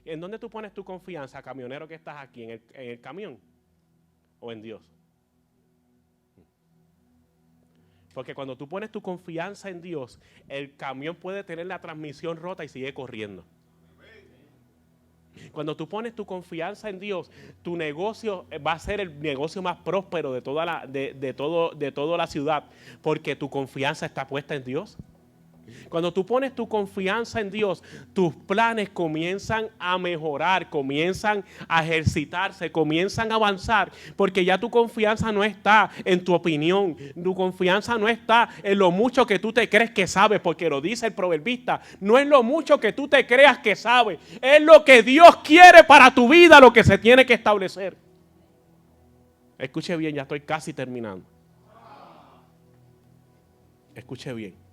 ¿En dónde tú pones tu confianza, camionero que estás aquí? ¿En el camión o en Dios? Porque cuando tú pones tu confianza en Dios, el camión puede tener la transmisión rota y sigue corriendo. Cuando tú pones tu confianza en Dios, tu negocio va a ser el negocio más próspero de toda la ciudad, porque tu confianza está puesta en Dios. Cuando tú pones tu confianza en Dios, tus planes comienzan a mejorar, comienzan a ejercitarse, comienzan a avanzar, porque ya tu confianza no está en tu opinión, tu confianza no está en lo mucho que tú te crees que sabes, porque lo dice el proverbista, no es lo mucho que tú te creas que sabes, es lo que Dios quiere para tu vida lo que se tiene que establecer. Escuche bien, ya estoy casi terminando. Escuche bien.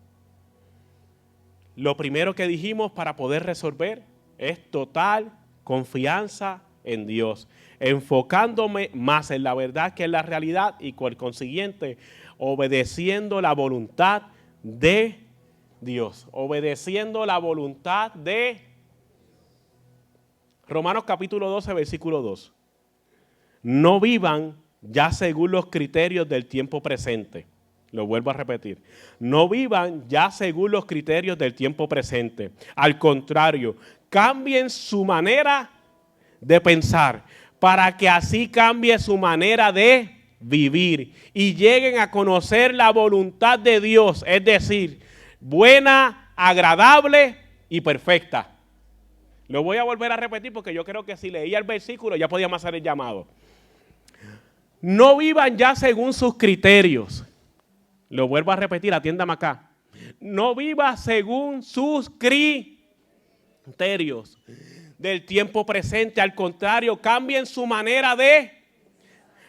Lo primero que dijimos para poder resolver es total confianza en Dios, enfocándome más en la verdad que en la realidad y por consiguiente obedeciendo la voluntad de Dios, obedeciendo la voluntad de Romanos capítulo 12, versículo 2. No vivan ya según los criterios del tiempo presente. Lo vuelvo a repetir. No vivan ya según los criterios del tiempo presente. Al contrario, cambien su manera de pensar para que así cambie su manera de vivir y lleguen a conocer la voluntad de Dios, es decir, buena, agradable y perfecta. Lo voy a volver a repetir porque yo creo que si leía el versículo ya podíamos hacer el llamado. No vivan ya según sus criterios. Lo vuelvo a repetir, atiéndame acá. No viva según sus criterios del tiempo presente. Al contrario, cambien su manera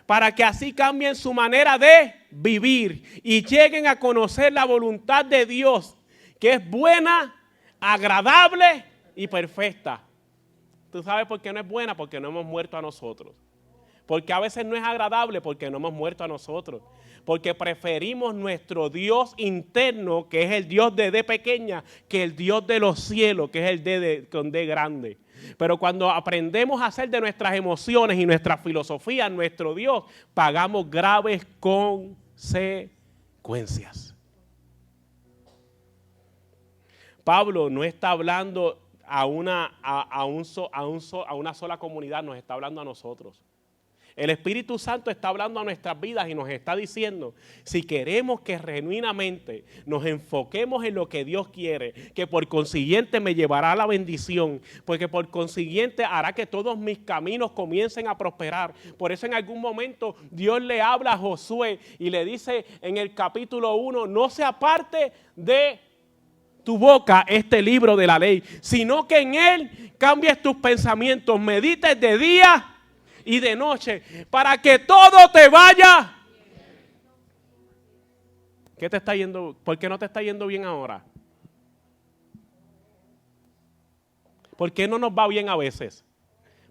para que así cambien su manera de vivir y lleguen a conocer la voluntad de Dios, que es buena, agradable y perfecta. ¿Tú sabes por qué no es buena? Porque no hemos muerto a nosotros. Porque a veces no es agradable porque no hemos muerto a nosotros. Porque preferimos nuestro Dios interno, que es el Dios de D pequeña, que el Dios de los cielos, que es el D con D grande. Pero cuando aprendemos a hacer de nuestras emociones y nuestra filosofía nuestro Dios, pagamos graves consecuencias. Pablo no está hablando a una sola comunidad, nos está hablando a nosotros. El Espíritu Santo está hablando a nuestras vidas y nos está diciendo, si queremos que genuinamente nos enfoquemos en lo que Dios quiere, que por consiguiente me llevará a la bendición, porque por consiguiente hará que todos mis caminos comiencen a prosperar. Por eso en algún momento Dios le habla a Josué y le dice en el capítulo 1, no se aparte de tu boca este libro de la ley, sino que en él cambies tus pensamientos, medites de día y de noche, para que todo te vaya. ¿Qué te está yendo? ¿Por qué no te está yendo bien ahora? ¿Por qué no nos va bien a veces?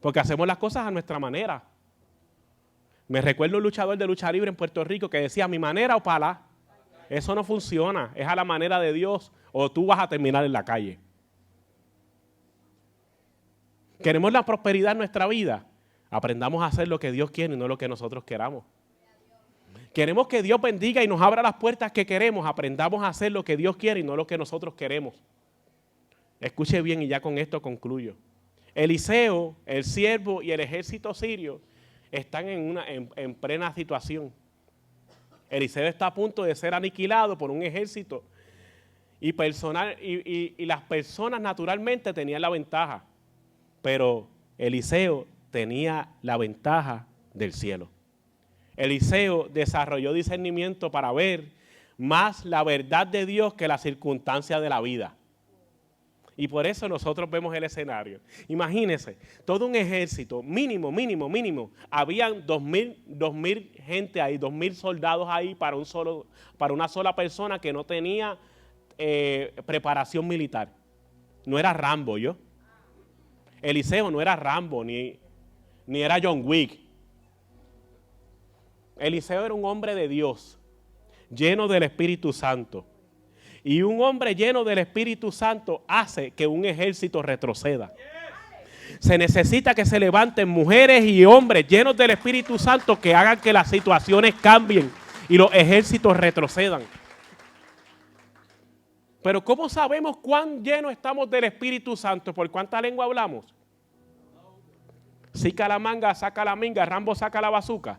Porque hacemos las cosas a nuestra manera. Me recuerdo un luchador de lucha libre en Puerto Rico que decía, mi manera o pala. Eso no funciona, es a la manera de Dios o tú vas a terminar en la calle. ¿Queremos la prosperidad en nuestra vida? Aprendamos a hacer lo que Dios quiere y no lo que nosotros queramos. Queremos que Dios bendiga y nos abra las puertas que queremos. Aprendamos a hacer lo que Dios quiere y no lo que nosotros queremos. Escuche bien y ya con esto concluyo. Eliseo, el siervo y el ejército sirio están en plena situación. Eliseo está a punto de ser aniquilado por un ejército. Y las personas naturalmente tenían la ventaja. Pero Eliseo tenía la ventaja del cielo. Eliseo desarrolló discernimiento para ver más la verdad de Dios que la circunstancia de la vida. Y por eso nosotros vemos el escenario. Imagínense, todo un ejército, mínimo. Habían 2,000 gente ahí, 2,000 soldados ahí para una sola persona que no tenía preparación militar. No era Rambo, ¿yo? Eliseo no era Rambo, ni era John Wick. Eliseo era un hombre de Dios, lleno del Espíritu Santo. Y un hombre lleno del Espíritu Santo hace que un ejército retroceda. Se necesita que se levanten mujeres y hombres llenos del Espíritu Santo que hagan que las situaciones cambien y los ejércitos retrocedan. Pero ¿cómo sabemos cuán llenos estamos del Espíritu Santo? ¿Por cuánta lengua hablamos? Sica la manga, saca la minga, Rambo saca la bazuca.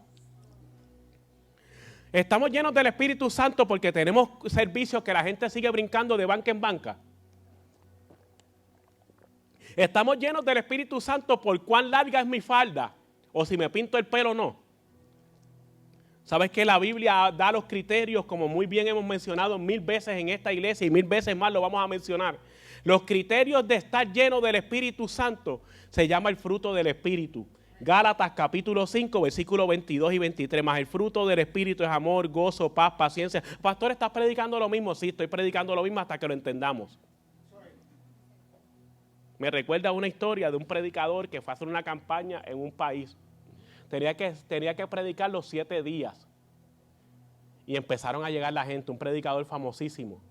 Estamos llenos del Espíritu Santo porque tenemos servicios que la gente sigue brincando de banca en banca. Estamos llenos del Espíritu Santo por cuán larga es mi falda o si me pinto el pelo o no. ¿Sabes que la Biblia da los criterios, como muy bien hemos mencionado 1000 veces en esta iglesia y 1000 veces más lo vamos a mencionar? Los criterios de estar lleno del Espíritu Santo se llama el fruto del Espíritu. Gálatas capítulo 5, versículos 22 y 23, más el fruto del Espíritu es amor, gozo, paz, paciencia. Pastor, ¿estás predicando lo mismo? Sí, estoy predicando lo mismo hasta que lo entendamos. Me recuerda una historia de un predicador que fue a hacer una campaña en un país. Tenía que predicar los 7 días. Y empezaron a llegar la gente, un predicador famosísimo.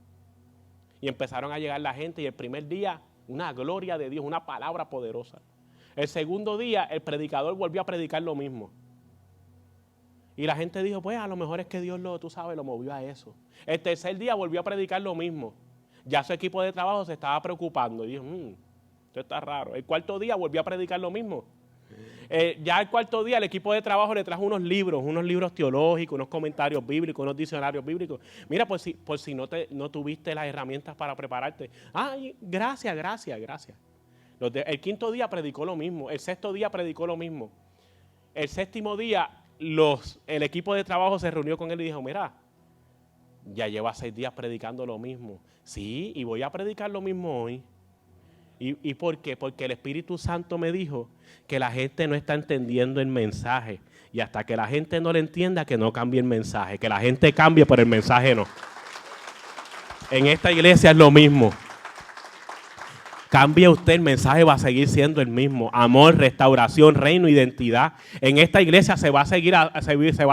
Y empezaron a llegar la gente y el primer día, una gloria de Dios, una palabra poderosa. El segundo día, el predicador volvió a predicar lo mismo. Y la gente dijo, pues a lo mejor es que Dios lo movió a eso. El tercer día volvió a predicar lo mismo. Ya su equipo de trabajo se estaba preocupando. Y dijo, esto está raro. El cuarto día volvió a predicar lo mismo. Ya el cuarto día el equipo de trabajo le trajo unos libros teológicos, unos comentarios bíblicos, unos diccionarios bíblicos. Mira, por si no tuviste las herramientas para prepararte. Ay, gracias. El quinto día predicó lo mismo, el sexto día predicó lo mismo. El séptimo día el equipo de trabajo se reunió con él y dijo, mira, ya lleva 6 días predicando lo mismo. Sí, y voy a predicar lo mismo hoy. ¿Y por qué? Porque el Espíritu Santo me dijo que la gente no está entendiendo el mensaje. Y hasta que la gente no lo entienda, que no cambie el mensaje. Que la gente cambie, pero el mensaje no. En esta iglesia es lo mismo. Cambie usted, el mensaje va a seguir siendo el mismo. Amor, restauración, reino, identidad. En esta iglesia se va a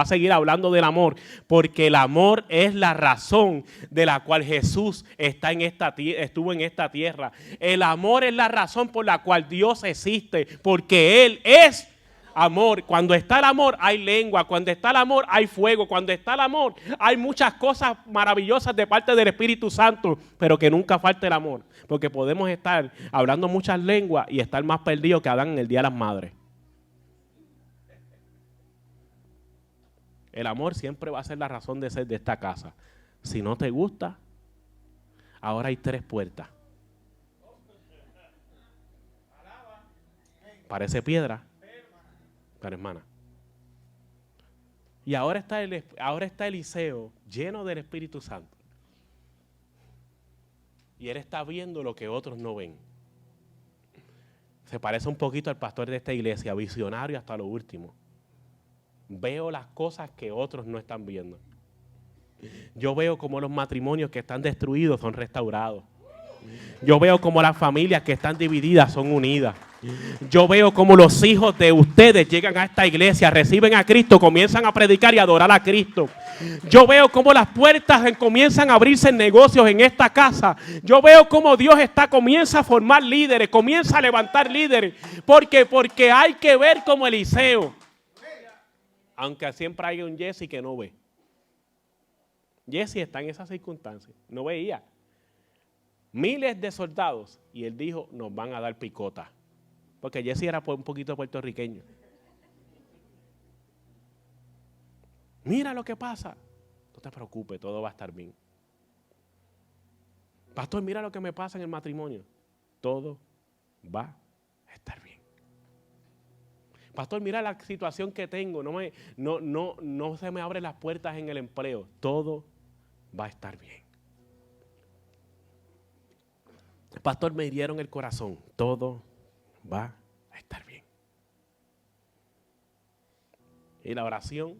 seguir hablando del amor, porque el amor es la razón de la cual Jesús estuvo en esta tierra. El amor es la razón por la cual Dios existe, porque Él es amor. Cuando está el amor hay lengua, cuando está el amor hay fuego, cuando está el amor hay muchas cosas maravillosas de parte del Espíritu Santo, pero que nunca falte el amor, porque podemos estar hablando muchas lenguas y estar más perdidos que Adán en el Día de las Madres. El amor siempre va a ser la razón de ser de esta casa. Si no te gusta, ahora hay 3 puertas. Parece piedra, pero hermana. Y ahora está Eliseo lleno del Espíritu Santo. Y él está viendo lo que otros no ven. Se parece un poquito al pastor de esta iglesia, visionario hasta lo último. Veo las cosas que otros no están viendo. Yo veo como los matrimonios que están destruidos son restaurados. Yo veo como las familias que están divididas son unidas. Yo veo como los hijos de ustedes llegan a esta iglesia, reciben a Cristo, comienzan a predicar y a adorar a Cristo. Yo veo como las puertas comienzan a abrirse en negocios en esta casa. Yo veo como Dios comienza a formar líderes, comienza a levantar líderes. Porque hay que ver como Eliseo. Aunque siempre hay un Jesse que no ve. Jesse está en esas circunstancias, no veía. Miles de soldados y él dijo, nos van a dar picota. Porque Jesse era un poquito puertorriqueño. Mira lo que pasa. no te preocupes, todo va a estar bien. Pastor, mira lo que me pasa en el matrimonio. Todo va a estar bien. Pastor, mira la situación que tengo. No se me abren las puertas en el empleo. Todo va a estar bien. Pastor, me hirieron el corazón. Todo va a estar bien. Y la oración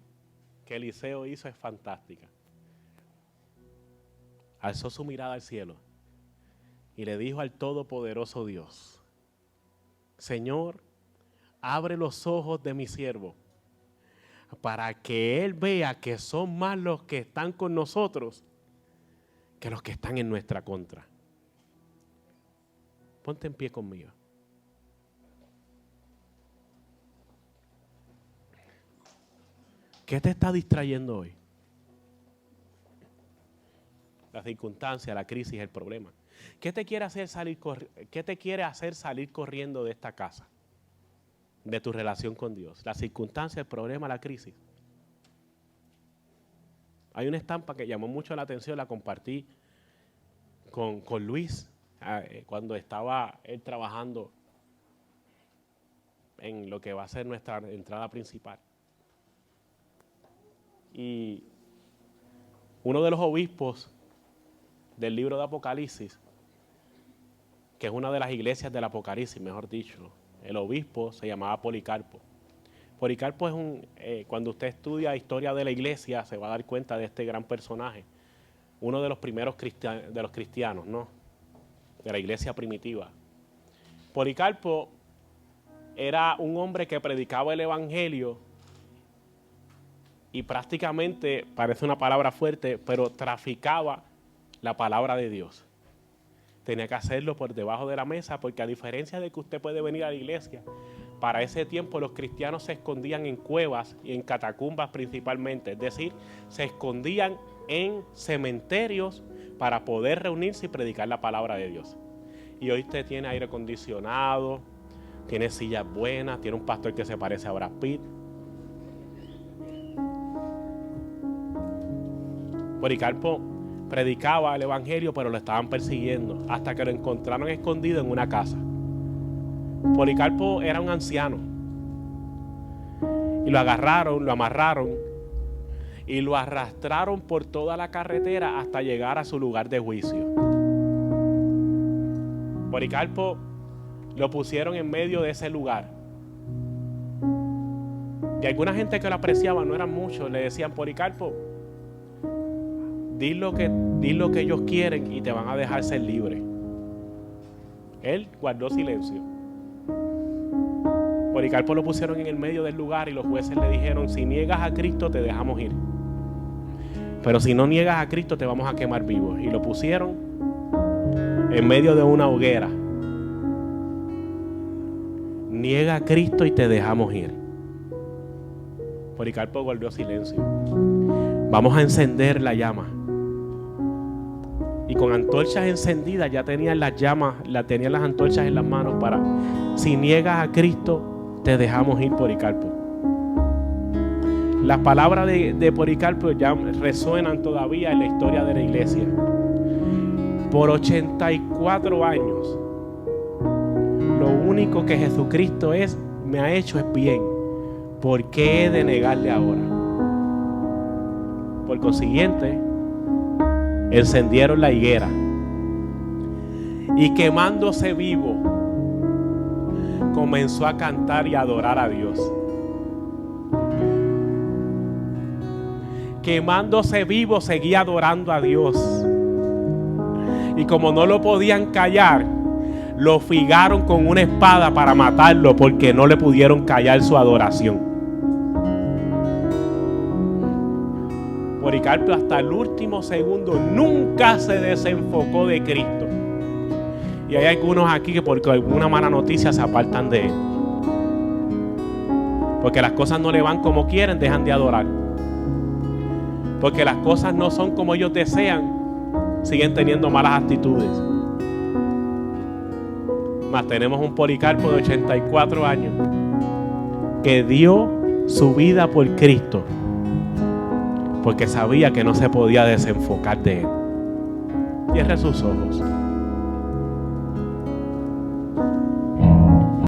que Eliseo hizo es fantástica. Alzó su mirada al cielo y le dijo al Todopoderoso Dios: Señor, abre los ojos de mi siervo para que él vea que son más los que están con nosotros que los que están en nuestra contra. Ponte en pie conmigo. ¿Qué te está distrayendo hoy? La circunstancia, la crisis, el problema. ¿Qué te quiere hacer salir corriendo de esta casa? De tu relación con Dios. La circunstancia, el problema, la crisis. Hay una estampa que llamó mucho la atención, la compartí con Luis cuando estaba él trabajando en lo que va a ser nuestra entrada principal. Y uno de los obispos del libro de Apocalipsis, que es una de las iglesias del Apocalipsis, mejor dicho, el obispo se llamaba Policarpo. Policarpo es cuando usted estudia historia de la iglesia, se va a dar cuenta de este gran personaje, uno de los primeros cristianos, ¿no? De la iglesia primitiva. Policarpo era un hombre que predicaba el evangelio y prácticamente, parece una palabra fuerte, pero traficaba la palabra de Dios. Tenía que hacerlo por debajo de la mesa, porque a diferencia de que usted puede venir a la iglesia, para ese tiempo los cristianos se escondían en cuevas y en catacumbas principalmente, es decir, se escondían en cementerios para poder reunirse y predicar la palabra de Dios. Y hoy usted tiene aire acondicionado, tiene sillas buenas, tiene un pastor que se parece a Brad Pitt. Policarpo predicaba el evangelio, pero lo estaban persiguiendo hasta que lo encontraron escondido en una casa. Policarpo era un anciano y lo agarraron, lo amarraron y lo arrastraron por toda la carretera hasta llegar a su lugar de juicio. Policarpo lo pusieron en medio de ese lugar y alguna gente que lo apreciaba, no eran muchos, le decían: Policarpo, di lo que ellos quieren y te van a dejar ser libre. Él guardó silencio. Policarpo lo pusieron en el medio del lugar y los jueces le dijeron: si niegas a Cristo te dejamos ir, pero si no niegas a Cristo te vamos a quemar vivos. Y lo pusieron en medio de una hoguera. Niega a Cristo y te dejamos ir. Policarpo guardó silencio. Vamos a encender la llama. Y con antorchas encendidas, ya tenían las llamas, tenían las antorchas en las manos para: si niegas a Cristo, te dejamos ir, Policarpo. Las palabras de Policarpo ya resuenan todavía en la historia de la iglesia. Por 84 años, lo único que Jesucristo me ha hecho es bien. ¿Por qué he de negarle ahora? Por consiguiente, encendieron la higuera y, quemándose vivo, comenzó a cantar y a adorar a Dios. Quemándose vivo, seguía adorando a Dios. Y como no lo podían callar, lo figaron con una espada para matarlo, porque no le pudieron callar su adoración. Policarpo hasta el último segundo nunca se desenfocó de Cristo. Y hay algunos aquí que por alguna mala noticia se apartan de él, porque las cosas no le van como quieren, dejan de adorar. Porque las cosas no son como ellos desean, siguen teniendo malas actitudes. Mas tenemos un Policarpo de 84 años que dio su vida por Cristo, porque sabía que no se podía desenfocar de él. Cierre sus ojos.